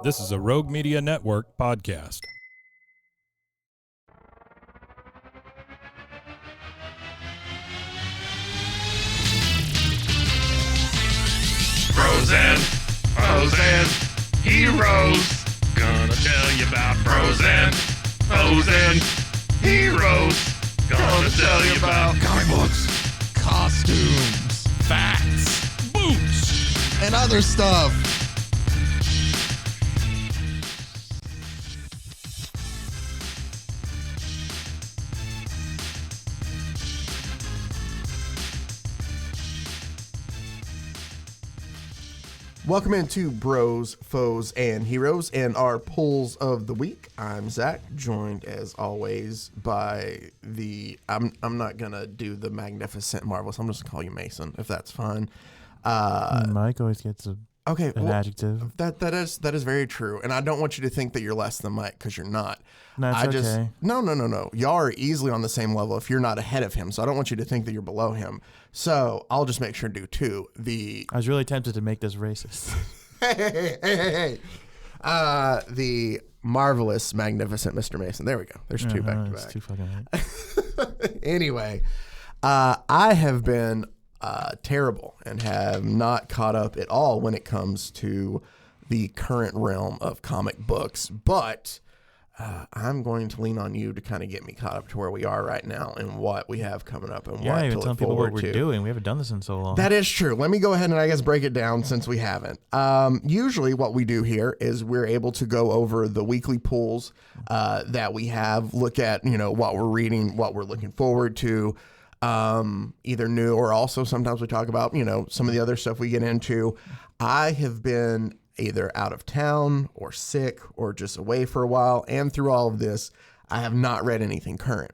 This is a Rogue Media Network podcast. Frozen, frozen, heroes. Gonna tell you about frozen, frozen, heroes. Gonna tell you about comic books, costumes, facts, boots. and other stuff. Welcome into Bros, Foes, and Heroes and our pulls of the week. I'm Zach, joined as always by the I'm not gonna do the magnificent Marvelous. I'm just gonna call you Mason, if that's fine. Mike always gets an adjective. That is very true, and I don't want you to think that you're less than Mike because you're not. That's okay. No. Y'all are easily on the same level if you're not ahead of him. So I don't want you to think that you're below him. So I'll just make sure to do two. I was really tempted to make this racist. Hey. The marvelous, magnificent Mr. Mason. There we go. There's two back to back. Too fucking right. Anyway, I have been terrible and have not caught up at all when it comes to the current realm of comic books, but I'm going to lean on you to kind of get me caught up to where we are right now and what we have coming up and what to even look telling people what forward we're to. doing. We haven't done this in so long. That is true. Let me go ahead and I guess break it down since we haven't. Usually what we do here is we're able to go over the weekly pulls that we have, look at, what we're reading, what we're looking forward to, either new or also sometimes we talk about, some of the other stuff we get into. I have been either out of town or sick or just away for a while. And through all of this, I have not read anything current.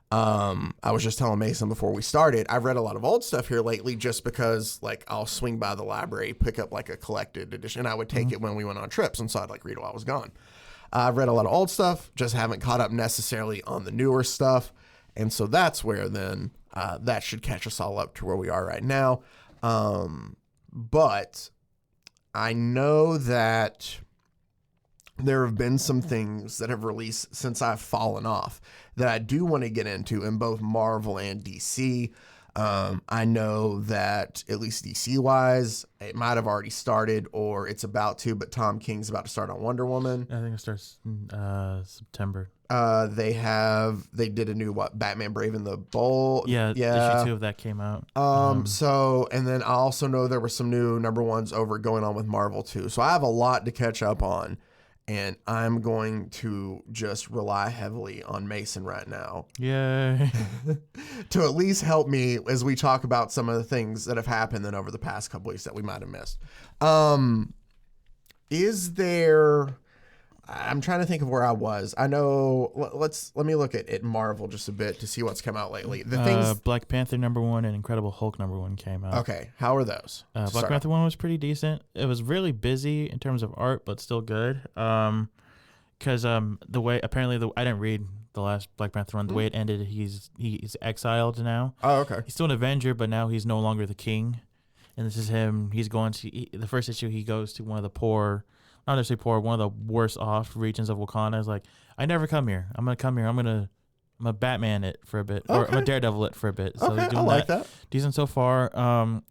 I was just telling Mason before we started, I've read a lot of old stuff here lately just because I'll swing by the library, pick up a collected edition. I would take it when we went on trips. And so I'd read it while I was gone. I've read a lot of old stuff, just haven't caught up necessarily on the newer stuff. And so that's where then that should catch us all up to where we are right now. But I know that there have been some things that have released since I've fallen off that I do want to get into in both Marvel and DC. I know that at least DC-wise, it might have already started or it's about to, but Tom King's about to start on Wonder Woman. I think it starts in September. They did a new Batman Brave and the Bold. Yeah. Issue 2 of that came out. And then I also know there were some new number ones going on with Marvel too. So I have a lot to catch up on, and I'm going to just rely heavily on Mason right now. Yay. To at least help me as we talk about some of the things that have happened then over the past couple weeks that we might have missed. I'm trying to think of where I was. I know. Let me look at Marvel just a bit to see what's come out lately. The things. Black Panther #1 and Incredible Hulk #1 came out. Okay, how are those? Black Panther 1 was pretty decent. It was really busy in terms of art, but still good. Because the way I didn't read the last Black Panther 1. The way it ended, he's exiled now. Oh, okay. He's still an Avenger, but now he's no longer the king. And this is him. He's going to the first issue. He goes to one of the poor. Not necessarily poor, one of the worst off regions of Wakanda. Is I never come here. I'm gonna come here. I'm a Batman it for a bit, or I'm a Daredevil it for a bit. So okay, he's doing I like that. Decent so far.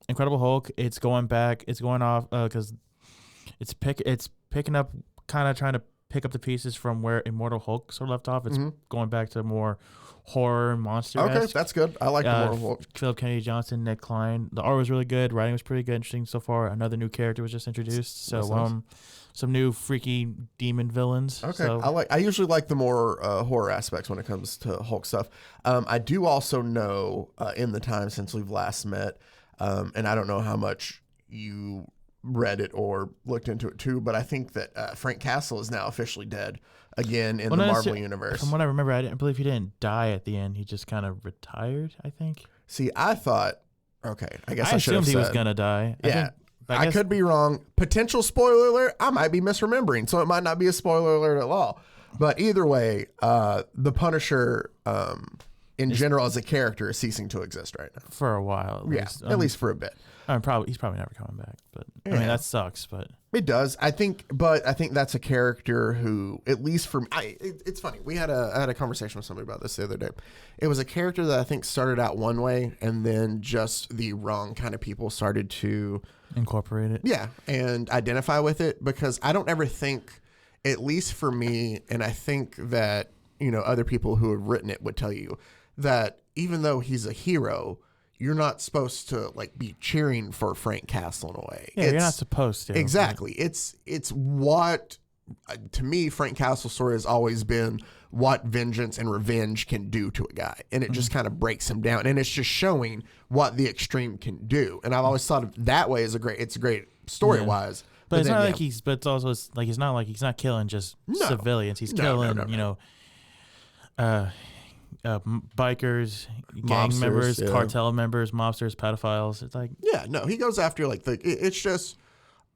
Incredible Hulk. It's going back. It's going off because it's picking up, kind of trying to pick up the pieces from where Immortal Hulk sort of left off. It's going back to more horror monster. Okay, that's good. I like the Immortal Hulk. Philip Kennedy Johnson, Nick Klein. The art was really good. Writing was pretty good. Interesting so far. Another new character was just introduced. So nice. Some new freaky demon villains. Okay, so. I usually like the more horror aspects when it comes to Hulk stuff. I do also know in the time since we've last met, and I don't know how much you read it or looked into it too, but I think that Frank Castle is now officially dead again in the Marvel universe. From what I remember, I believe he didn't die at the end. He just kind of retired, I think. See, I thought, okay, I guess I should have assumed said. he was going to die. Yeah. I could be wrong. Potential spoiler alert. I might be misremembering, so it might not be a spoiler alert at all. But either way, the Punisher, in general, as a character, is ceasing to exist right now. For a while, at least. At least for a bit. He's probably never coming back. But I Yeah. mean, that sucks. But It does. I think that's a character who, at least for me, it's funny. I had a conversation with somebody about this the other day. It was a character that I think started out one way, and then just the wrong kind of people started to incorporate it. Yeah, and identify with it, because I don't ever think, at least for me, and I think that, other people who have written it would tell you that even though he's a hero, you're not supposed to like be cheering for Frank Castle in a way. Yeah, you're not supposed to. Exactly. It's what, to me, Frank Castle's story has always been what vengeance and revenge can do to a guy. And it just kind of breaks him down. And it's just showing what the extreme can do. And I've always thought of that way as it's a great story wise. But it's not like he's not killing just civilians. He's killing, bikers, gang Mobsters, members, cartel members, mobsters, pedophiles. It's like, yeah, no, he goes after it's just,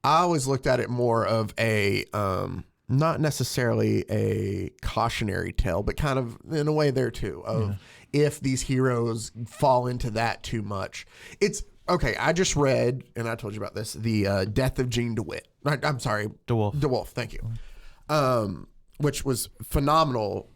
I always looked at it more of a, not necessarily a cautionary tale, but kind of in a way there too, of if these heroes fall into that too much. It's okay. I just read, and I told you about this, the Death of Gene DeWitt. I'm sorry. DeWolf. Thank you. Which was phenomenal.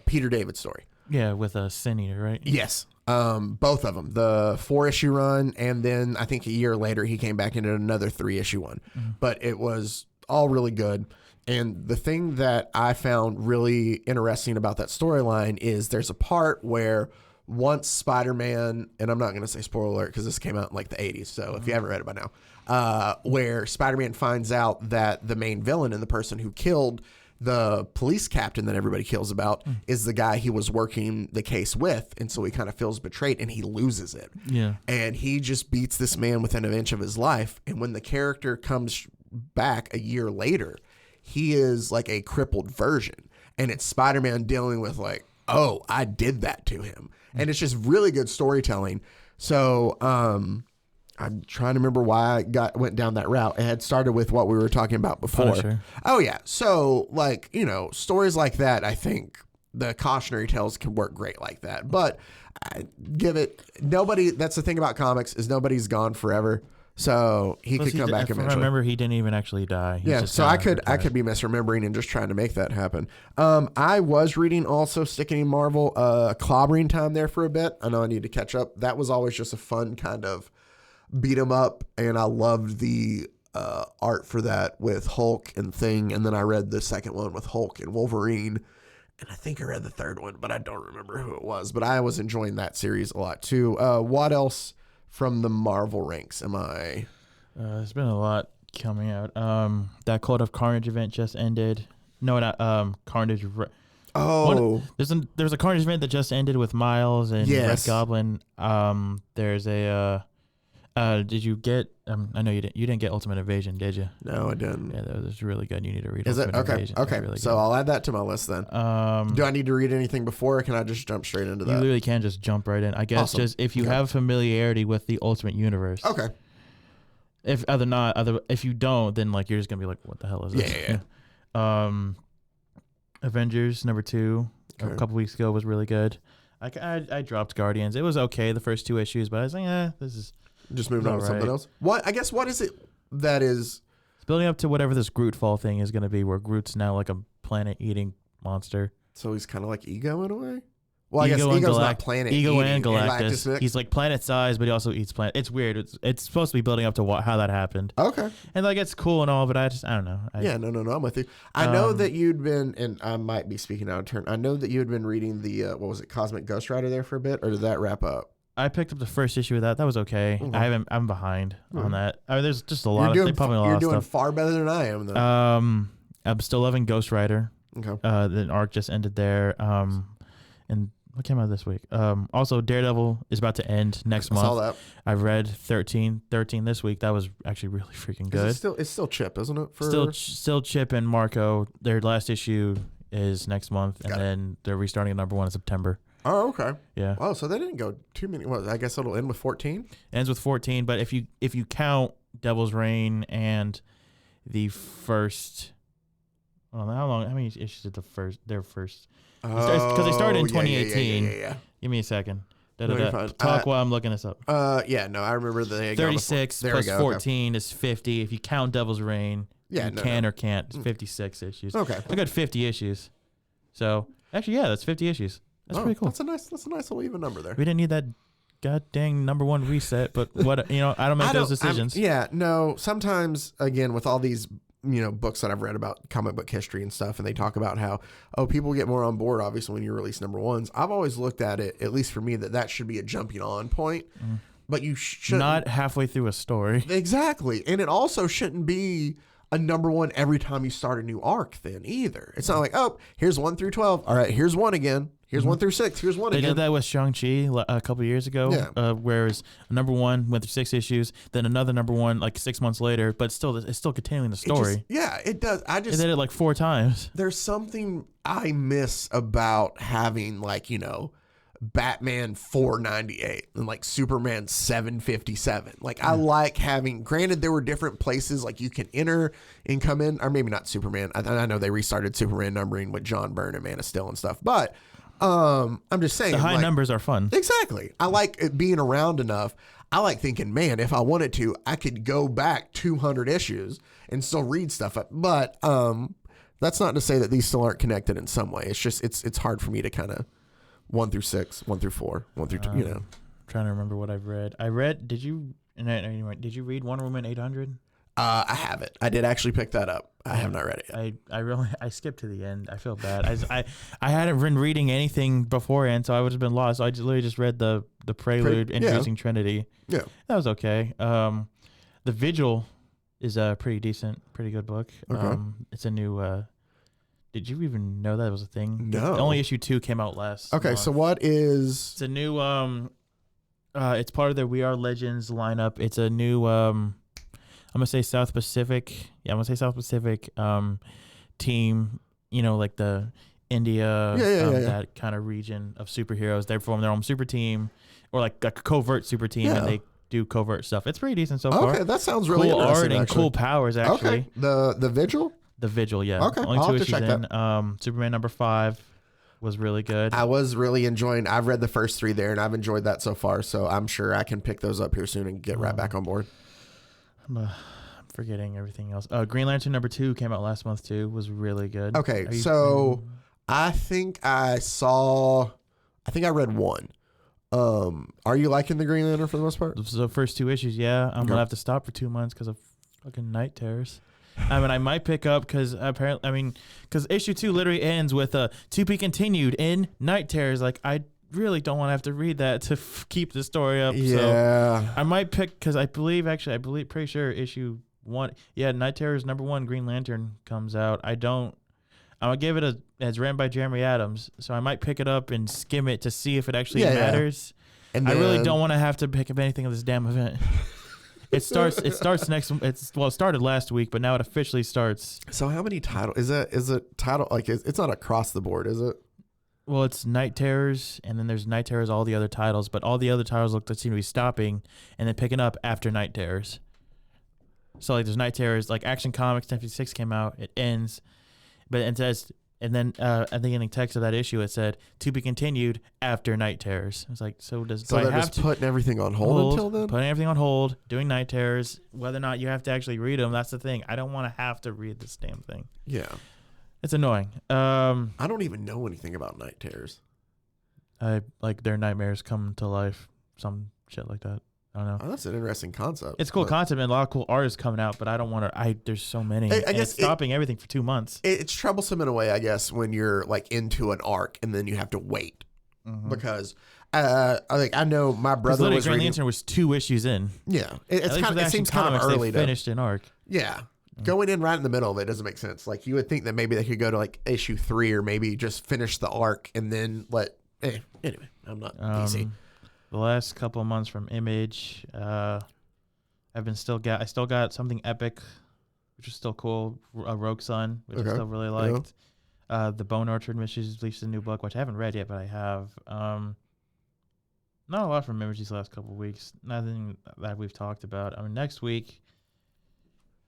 Peter David story. yeah, with a Sin Eater, right? Yes. Both of them, the 4-issue run, and then I think a year later he came back into another 3-issue one. But it was all really good. And the thing that I found really interesting about that storyline is there's a part where once Spider-Man, and I'm not going to say spoiler alert because this came out in like the 80s, so if you haven't read it by now, where Spider-Man finds out that the main villain and the person who killed the police captain that everybody kills about is the guy he was working the case with. And so he kind of feels betrayed and he loses it. Yeah. And he just beats this man within an inch of his life. And when the character comes back a year later, he is like a crippled version. And it's Spider-Man dealing with like, oh, I did that to him. And it's just really good storytelling. So, I'm trying to remember why I went down that route. It had started with what we were talking about before. Punisher. Oh yeah. So like, stories like that, I think the cautionary tales can work great like that. But I that's the thing about comics, is nobody's gone forever. So he could come back eventually. I remember he didn't even actually die. Yeah, so I could be misremembering and just trying to make that happen. I was reading, also sticking in Marvel, Clobbering Time there for a bit. I know I need to catch up. That was always just a fun kind of beat 'em up, and I loved the art for that with Hulk and Thing. And then I read the second one with Hulk and Wolverine, and I think I read the third one, but I don't remember who it was. But I was enjoying that series a lot too. What else from the Marvel ranks am I? There's been a lot coming out. That Code of Carnage event just ended. No, not Carnage. There's a Carnage event that just ended with Miles and Red Goblin. There's a. Did you get? I know you didn't. You didn't get Ultimate Invasion, did you? No, I didn't. Yeah, that was really good. You need to read. Is it Ultimate okay? Invasion. Okay, Really so good. I'll add that to my list then. Do I need to read anything before, or can I just jump straight into that? You literally can just jump right in. I guess Awesome. just if you have familiarity with the Ultimate Universe. Okay. If you don't, then like you're just gonna be like, what the hell is this? Yeah. Avengers #2 a couple weeks ago was really good. I dropped Guardians. It was okay the first 2 issues, but I was like, this is Just moving on to something else. What is it that is? It's building up to whatever this Groot fall thing is going to be, where Groot's now like a planet-eating monster. So he's kind of like Ego in a way? Well, I guess Ego and Ego's not planet Ego eating. and Galactus. Galactus. He's like planet-sized, but he also eats planet. It's weird. It's supposed to be building up to how that happened. Okay. And like it's cool and all, but I don't know. No, I'm with you. I know that you'd been, and I might be speaking out of turn. I know that you had been reading the what was it, Cosmic Ghost Rider there for a bit, or did that wrap up? I picked up the first issue of that. That was okay. Okay. I'm behind on that. I mean, there's just a lot of they put me a lot You're of doing stuff. far better than I am, though. I'm still loving Ghost Rider. Okay. The arc just ended there. And what came out this week? Also, Daredevil is about to end next month. I saw that. I read 13 this week. That was actually really freaking good. It's still Chip, isn't it? Still Chip and Marco. Their last issue is next month, and then they're restarting at #1 in September. Oh, okay. Yeah. Wow, so they didn't go too many. Well, I guess it'll end with 14. Ends with 14, but if you count Devil's Reign and the first, how many issues did their first? Because they started in 2018. Yeah. Give me a second. No, you're fine. Talk while I'm looking this up. Yeah, no, I remember the 36 there plus we go, 14 is 50. If you count Devil's Reign, Yeah, you no, can no. or can't. It's 56 issues. Okay. I got 50 issues. So actually, yeah, that's 50 issues. That's pretty cool. That's a nice little even number there. We didn't need that god dang number one reset, but what I don't make those decisions. Sometimes again with all these books that I've read about comic book history and stuff, and they talk about how people get more on board obviously when you release number ones. I've always looked at it, at least for me, that should be a jumping on point. But you should not halfway through a story. Exactly. And it also shouldn't be a number one every time you start a new arc then either. It's not like, oh, here's 1 through 12. All right, here's 1 again. Here's 1 through 6. Here's 1 They again. did that with Shang-Chi a couple of years ago, whereas number one went through 6 issues, then another number one like 6 months later, but it's still continuing the story. It does. They did it like 4 times. There's something I miss about having Batman 498 and like Superman 757. Like I like having, granted there were different places like you can enter and come in, or maybe not Superman. I know they restarted Superman numbering with John Byrne and Man of Steel and stuff, but I'm just saying The high numbers are fun. Exactly. I like it being around enough. I like thinking, man, if I wanted to, I could go back 200 issues and still read stuff. But that's not to say that these still aren't connected in some way. It's just it's hard for me to kind of 1 through 6, 1 through 4, 1 through 2. I'm trying to remember what I've read. Did you read Wonder Woman 800? I have it. I did actually pick that up. I have not read it yet. I skipped to the end. I feel bad. I hadn't been reading anything beforehand, so I would have been lost. So I literally just read the prelude introducing Trinity. Yeah, that was okay. The Vigil is a pretty good book. Okay. It's a new. Did you even know that was a thing? No. Only issue 2 came out last. Okay, month. so what is? It's a new. It's part of their We Are Legends lineup. It's a new. I'm gonna say South Pacific. Yeah, I'm gonna say South Pacific. Team. Like the India. That kind of region of superheroes. They form their own super team, or like a covert super team, and they do covert stuff. It's pretty decent so far. Okay, that sounds really cool interesting. Art and actually. cool powers. Actually, okay. The Vigil. The Vigil, yeah. Okay, Only I'll 2 have to issues check in. that. Superman number 5 was really good. I was really enjoying. I've read the first 3 there, and I've enjoyed that so far. So I'm sure I can pick those up here soon and get right back on board. I'm forgetting everything else. Green Lantern number 2 came out last month too. Was really good. Okay, so I think I read 1. Are you liking the Green Lantern for the most part? The first 2 issues, yeah. I'm gonna have to stop for 2 months because of fucking night terrors. I might pick up because issue 2 literally ends with to be continued in night terrors. Like I really don't want to have to read that to keep the story up. Yeah, so I might pick because I believe pretty sure issue 1. Yeah, night terrors number 1 Green Lantern comes out. I'm gonna give it it's written by Jeremy Adams, so I might pick it up and skim it to see if it actually matters. And I really don't want to have to pick up anything of this damn event. It starts next. It started last week, but now it officially starts. So how many titles is it title like it's not across the board, is it? Well, it's Night Terrors, and then there's Night Terrors, all the other titles, but all the other titles seem to be stopping and then picking up after Night Terrors. So like there's Night Terrors, like Action Comics 1056 came out, it ends, but it says. And then at the beginning text of that issue, it said, to be continued after Night Terrors. It's like, do I they're have just to putting everything on hold until then? Putting everything on hold, doing Night Terrors. Whether or not you have to actually read them, that's the thing. I don't want to have to read this damn thing. Yeah. It's annoying. I don't even know anything about Night Terrors. Like their nightmares come to life, some shit like that. I don't know. Oh, that's an interesting concept. It's a cool concept and a lot of cool art is coming out, but I don't want to. There's so many. I guess it's stopping everything for 2 months. It's troublesome in a way, I guess, when you're like into an arc and then you have to wait because I know my brother was Green reading. Lantern was 2 issues in. Yeah, it seems kind of early. They finished an arc. Yeah. Going in right in the middle of it doesn't make sense. Like you would think that maybe they could go to like issue 3 or maybe just finish the arc and then anyway, I'm not DC. The last couple of months from Image, I still got something epic, which is still cool. Rogue Sun, which I still really liked. Yeah. The Bone Orchard, which has released a new book, which I haven't read yet, but I have. Not a lot from Image these last couple of weeks. Nothing that we've talked about. I mean, next week,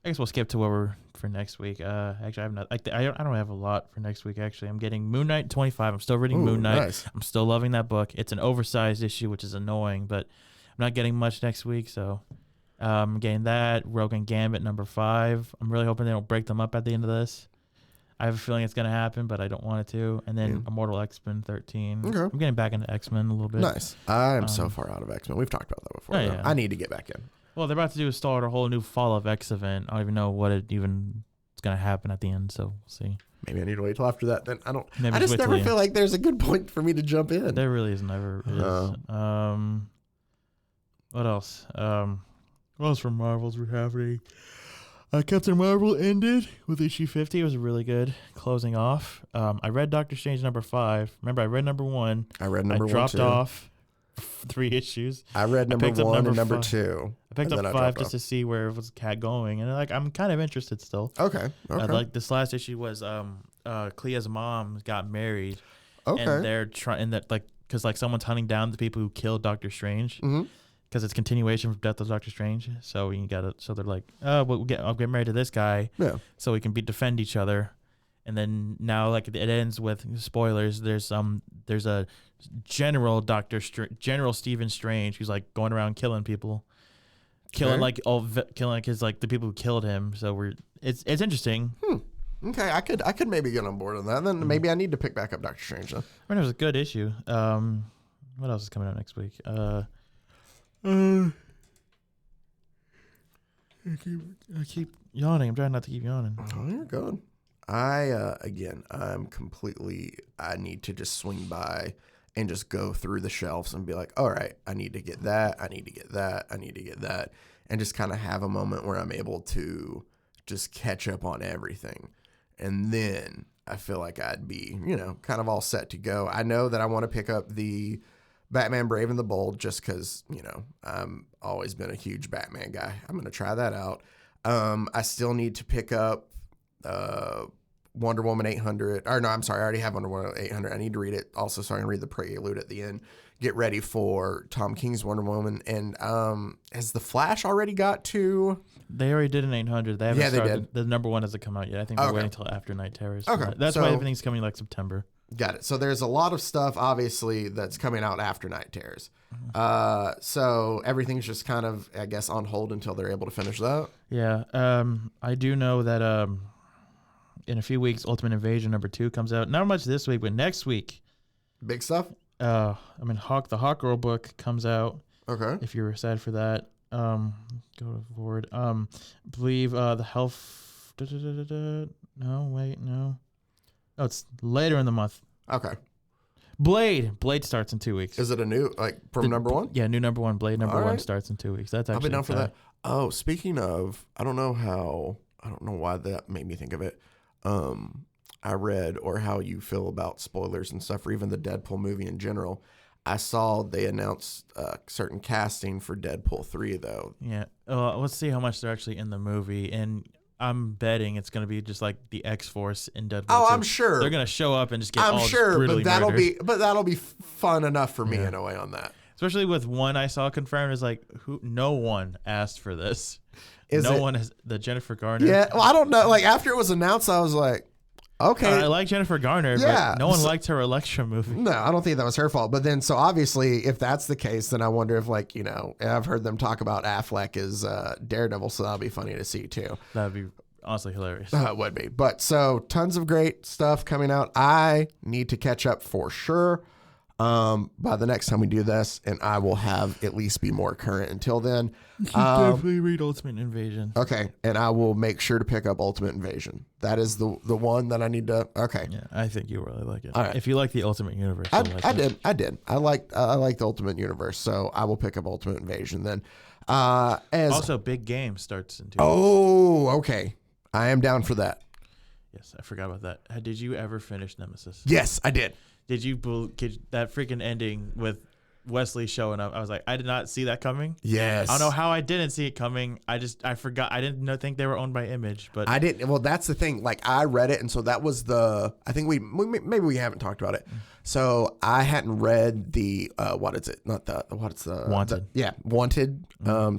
I guess we'll skip to what we're for next week. Actually, I have not. I don't have a lot for next week. Actually, I'm getting Moon Knight 25. I'm still reading Moon Knight. Nice. I'm still loving that book. It's an oversized issue, which is annoying, but I'm not getting much next week. So I'm getting that. Rogue and Gambit number 5. I'm really hoping they don't break them up at the end of this. I have a feeling it's gonna happen, but I don't want it to. And then Immortal X-Men 13. Okay. I'm getting back into X-Men a little bit. Nice. I am so far out of X-Men. We've talked about that before. Oh, yeah. I need to get back in. Well, they're about to start a whole new Fall of X event. I don't even know what it's going to happen at the end, so we'll see. Maybe I need to wait till after that. Then I don't. Maybe I just never feel like there's a good point for me to jump in. There really is never. What else? What else from Marvels were happening? Captain Marvel ended with issue 50. It was really good closing off. I read Doctor Strange number 5. Remember, I read number 1. I read number 1 dropped too. off 3 issues. I read number 1 and number 5. 2. I picked up 5 just to see where it was going, and I'm kind of interested still. Okay. Like this last issue was Clea's mom got married. Okay. And they're trying that because someone's hunting down the people who killed Doctor Strange. Mm-hmm. Because it's continuation from Death of Doctor Strange. So so they're like, I'll get married to this guy. Yeah. So we can defend each other. And then now it ends with spoilers. There's a General Stephen Strange who's going around killing people, killing his the people who killed him. So it's interesting. Okay, I could maybe get on board on that. Then maybe I need to pick back up Doctor Strange then. I mean, it was a good issue. What else is coming out next week? I keep yawning. I'm trying not to keep yawning. Oh, you're good. I need to just swing by and just go through the shelves and be like, all right, I need to get that. I need to get that. I need to get that. And just kind of have a moment where I'm able to just catch up on everything. And then I feel like I'd be, kind of all set to go. I know that I want to pick up the Batman Brave and the Bold just because, I'm always been a huge Batman guy. I'm going to try that out. I still need to pick up Wonder Woman 800. Or no, I'm sorry. I already have Wonder Woman 800. I need to read it also so I can read the prelude at the end. Get ready for Tom King's Wonder Woman. And has The Flash already got to... They already did an 800. They haven't they started. did. The number 1 hasn't come out yet. I think we're waiting until after Night Terrors. Okay. That's why everything's coming September. Got it. So there's a lot of stuff, obviously, that's coming out after Night Terrors. So everything's just kind of, I guess, on hold until they're able to finish that. Yeah. I do know that in a few weeks, Ultimate Invasion number 2 comes out. Not much this week, but next week. Big stuff? The Hawk Girl book comes out. Okay. If you're excited for that. Go forward. Believe the health. No, wait, no. Oh, it's later in the month. Okay. Blade starts in 2 weeks. Is it a new, from number 1? Yeah, new number 1. Blade number 1 right. starts in 2 weeks. That's actually. I'll be down for that. Oh, speaking of, I don't know why that made me think of it. I read, or how you feel about spoilers and stuff, or even the Deadpool movie in general. I saw they announced certain casting for Deadpool 3, though. Yeah. Let's see how much they're actually in the movie. And I'm betting it's going to be just like the X-Force in Deadpool 2. I'm sure. They're going to show up and just get I'm all sure, brutally murdered. but that'll be fun enough for me in a way on that. Especially with one I saw confirmed is no one asked for this. One has the Jennifer Garner. Yeah, well, I don't know. After it was announced, I was like, okay. I like Jennifer Garner, but no one liked her Elektra movie. No, I don't think that was her fault. But then, so obviously, if that's the case, then I wonder if, I've heard them talk about Affleck as Daredevil, so that'll be funny to see too. That'd be honestly hilarious. It would be. But so tons of great stuff coming out. I need to catch up for sure by the next time we do this, and I will have at least be more current until then. Definitely read Ultimate Invasion. Okay, and I will make sure to pick up Ultimate Invasion. That is the one that I need to. Okay, yeah, I think you really like it. All right. If you like the Ultimate Universe, I did. I liked the Ultimate Universe, so I will pick up Ultimate Invasion then. Also, Big Game starts in 2 weeks. Oh, okay. I am down for that. Yes, I forgot about that. Did you ever finish Nemesis? Yes, I did. Did you that freaking ending with Wesley showing up. I was like, I did not see that coming. Yes. I don't know how I didn't see it coming. I forgot. I didn't think they were owned by Image, but I didn't. Well, that's the thing. Like I read it, and so that was the. I think maybe we haven't talked about it. So I hadn't read the what is it? Not the what's the Wanted. Wanted.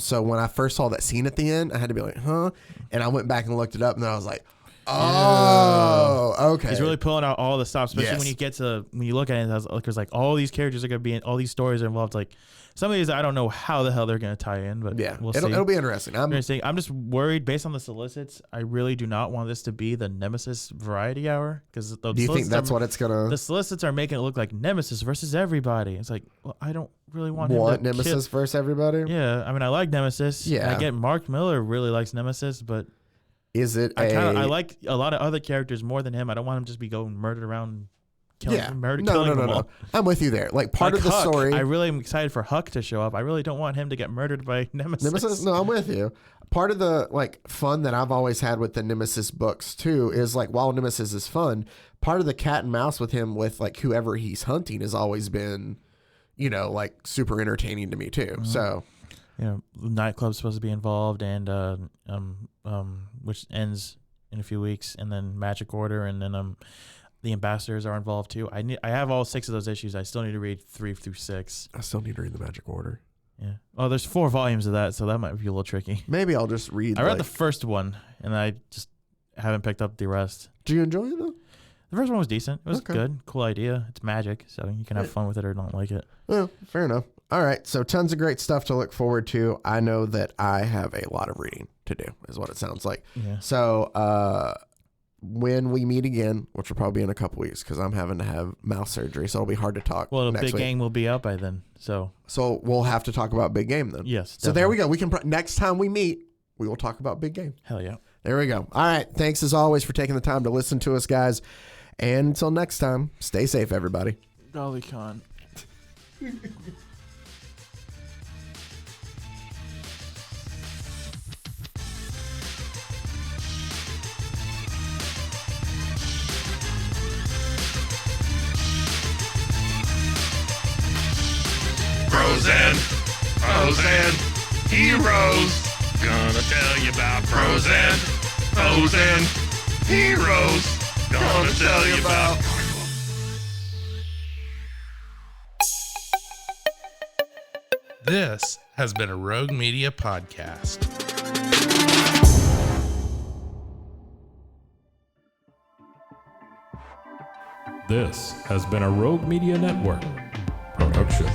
So when I first saw that scene at the end, I had to be like, huh? And I went back and looked it up, and then I was like, oh, okay. He's really pulling out all the stops, especially Yes. when you look at it, there's like all these characters are gonna be in, all these stories are involved. Like some of these, I don't know how the hell they're gonna tie in, but Yeah, we'll see. it'll be interesting. I'm just worried based on the solicits. I really do not want this to be the Nemesis Variety Hour because Do you think that's what it's gonna? The solicits are making it look like Nemesis versus everybody. It's like, well, I don't really want him to Nemesis versus everybody? Yeah, I mean, I like Nemesis. Yeah. I get Mark Miller really likes Nemesis, but Is it? I like a lot of other characters more than him. I don't want him to just be going murdered around. Killing them No. all. I'm with you there. Like part of the Huck, story. I really am excited for Huck to show up. I really don't want him to get murdered by Nemesis. No, I'm with you. Part of the like fun that I've always had with the Nemesis books too is like while Nemesis is fun, part of the cat and mouse with him with like whoever he's hunting has always been, like super entertaining to me too. Mm-hmm. So, Nightclub's supposed to be involved, and which ends in a few weeks, and then Magic Order, and then the ambassadors are involved too. I have all 6 of those issues. I still need to read 3 through 6. I still need to read the Magic Order. Yeah. Oh, there's 4 volumes of that, so that might be a little tricky. Maybe I'll just read. I read the first one, and I just haven't picked up the rest. Do you enjoy it though? The first one was decent. It was Okay. good. Cool idea. It's magic, so you can have fun with it or not like it. Well, fair enough. All right. So tons of great stuff to look forward to. I know that I have a lot of reading to do, is what it sounds like. Yeah. So when we meet again, which will probably be in a couple weeks because I'm having to have mouth surgery, so it'll be hard to talk. Well, the next big week. game will be out by then, so we'll have to talk about big game then. yes. So there we go. We can next time we meet, we will talk about big game. Hell yeah. There we go. All right. Thanks as always for taking the time to listen to us, guys. And until next time, stay safe, everybody. Golly con. Pros and heroes. Gonna tell you about pros and heroes. Gonna tell you about. This has been a Rogue Media podcast. This has been a Rogue Media Network production.